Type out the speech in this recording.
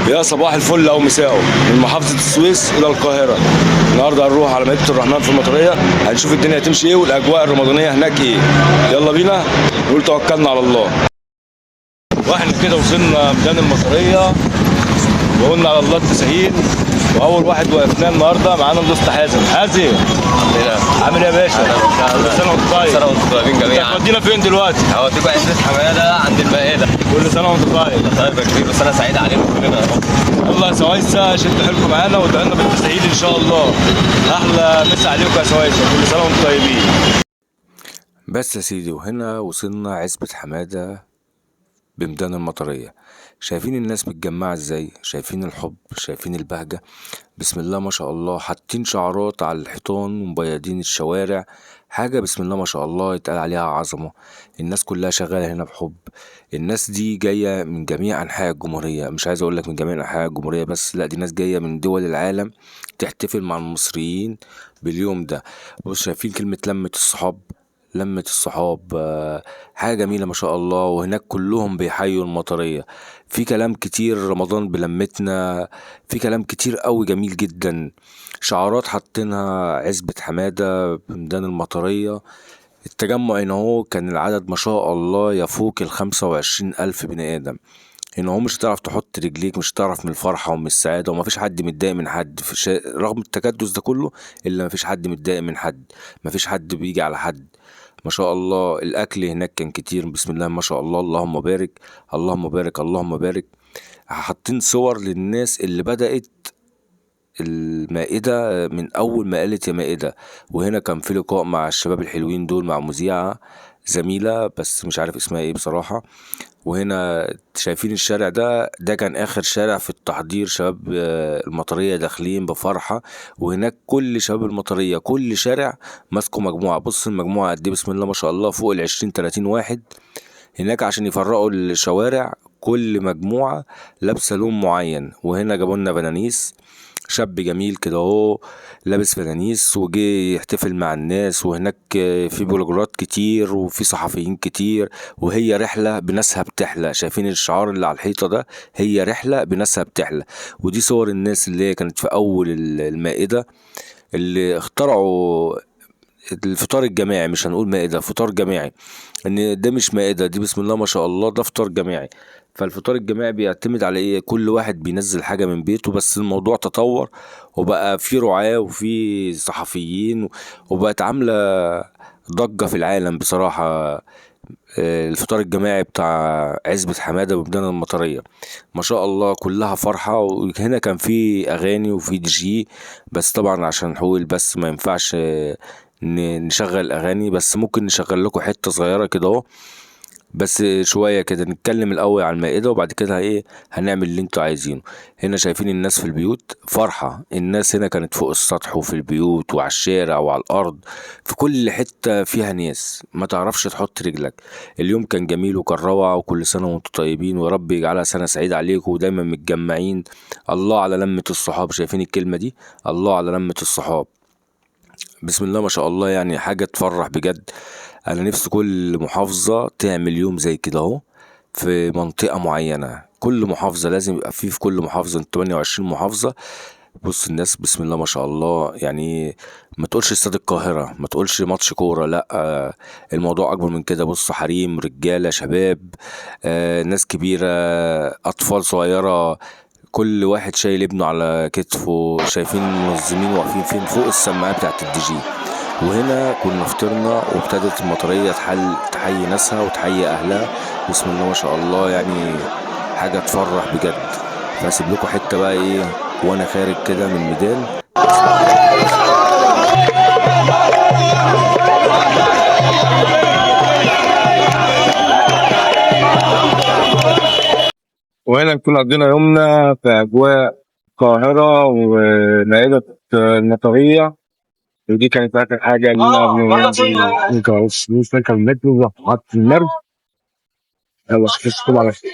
يا صباح الفل او مساءه من محافظه السويس الى القاهره. النهارده هنروح على مدينه الرحمن في المطريه، هنشوف الدنيا هتمشي ايه والاجواء الرمضانيه هناك ايه. يلا بينا نقول توكلنا على الله. واحنا كده وصلنا ميدان المطريه وقلنا على الله التسهيل. واول واحد وقفناه النهارده معانا الاسطى حازم. حازم عامل ايه يا باشا؟ كل سنه وانت طيب. كل سنه وانتم طيبين جميعا. هتودينا فين دلوقتي؟ هوديكم عزبة حماده عند المائده. كل سنه وانت طيب. طيب يا كبير وسنه سعيده عليكم كلنا يا رب. يلا يا سوايسة شدوا حيلكم معانا وادعوا لنا بالتسهيل ان شاء الله. احلى مسا عليكم يا سوايسة، كل سنه وانتم طيبين. بس يا سيدي وهنا وصلنا عزبة حمادة بميدان المطرية. شايفين الناس متجمعة ازاي، شايفين الحب، شايفين البهجة. بسم الله ما شاء الله، حاطين شعارات على الحيطان ومبيضين الشوارع. حاجة بسم الله ما شاء الله يتقال عليها عظمة. الناس كلها شغالة هنا بحب. الناس دي جاية من جميع أنحاء الجمهورية، مش عايز أقولك من جميع أنحاء الجمهورية بس، لأ دي ناس جاية من دول العالم تحتفل مع المصريين باليوم ده. بص شايفين كلمة لمة الصحاب، لمة الصحاب حاجة جميلة ما شاء الله. وهناك كلهم بيحيوا المطرية. في كلام كتير رمضان بلمتنا، في كلام كتير قوي جميل جدا. شعارات حاطينها عزبة حمادة بميدان المطرية. التجمع هنا هو كان العدد ما شاء الله يفوق ال25,000 بني آدم. هنا هو مش هتعرف تحط رجليك، مش هتعرف من الفرحة ومن السعادة، ومفيش حد متضايق من حد رغم التكدس ده كله، إلا مفيش حد متضايق من حد، مفيش حد بيجي على حد. ما شاء الله الأكل هناك كان كتير بسم الله ما شاء الله. اللهم بارك اللهم بارك اللهم بارك. حاطين صور للناس اللي بدأت المائدة من أول ما قالت يا مائدة. وهنا كان في لقاء مع الشباب الحلوين دول، مع مذيعة زميلة بس مش عارف اسمها ايه بصراحة. وهنا شايفين الشارع ده كان آخر شارع في التحضير. شباب المطرية داخلين بفرحة. وهناك كل شباب المطرية كل شارع ماسكوا مجموعة. بص المجموعة قد ايه بسم الله ما شاء الله، فوق ال20-30 واحد هناك عشان يفرقوا الشوارع. كل مجموعة لابسة لون معين. وهنا جابولنا بنانيس، شاب جميل كده اهو لابس فانيس وجه يحتفل مع الناس. وهناك في بلوجرات كتير وفي صحفيين كتير. وهي رحلة بناسها بتحلى. شايفين الشعار اللي على الحيطة ده؟ هي رحلة بناسها بتحلى. ودي صور الناس اللي هي كانت في أول المائدة، اللي اخترعوا الفطار الجماعي. مش هنقول مائدة، فطار جماعي. ان ده مش مائدة، دي بسم الله ما شاء الله ده فطار جماعي. فالفطار الجماعي بيعتمد على ايه؟ كل واحد بينزل حاجة من بيته. بس الموضوع تطور وبقى في رعاة وفي صحفيين، وبقت عاملة ضجة في العالم بصراحة. الفطار الجماعي بتاع عزبة حمادة بميدان المطرية ما شاء الله كلها فرحة. وهنا كان في أغاني وفي دي جي، بس طبعا عشان حقوق البث ما ينفعش نشغل أغاني. بس ممكن نشغل لكم حتة صغيرة كده اهو، بس شوية كده نتكلم الأول على المائدة وبعد كده ايه هنعمل اللي انتوا عايزينه. هنا شايفين الناس في البيوت فرحة. الناس هنا كانت فوق السطح وفي البيوت وعلى الشارع وعلى الأرض، في كل حتة فيها ناس ما تعرفش تحط رجلك. اليوم كان جميل وكان روعة. وكل سنة وانتوا طيبين، ورب يجعلها سنة سعيدة عليكم ودايما متجمعين. الله على لمة الصحاب. شايفين الكلمة دي؟ الله على لمة الصحاب. بسم الله ما شاء الله، يعني حاجة تفرح بجد. انا نفسي كل محافظة تعمل يوم زي كده اهو في منطقة معينة. كل محافظة لازم يبقى فيه، في كل محافظة 28 محافظة. بص الناس بسم الله ما شاء الله، يعني ما تقولش استاد القاهرة، ما تقولش ماتش كورة، لا الموضوع اكبر من كده. بص حريم، رجالة، شباب، ناس كبيرة، اطفال صغيرة، كل واحد شايل ابنه على كتفه. شايفين المنظمين واقفين فين؟ فوق السماعة بتاعت الدي جي. وهنا كنا فطرنا وابتدت المطرية تحيي ناسها وتحيي أهلها. بسم الله ما شاء الله، يعني حاجة تفرح بجد. فهسيب لكم حتة بقى ايه وانا خارج كده من الميدان. وهنا نكون قضينا يومنا في أجواء القاهرة ومائدة المطرية. ودي كانت آخر حاجة لنا نكمل المترو وحط المرج. يلا أشوفكم على خير.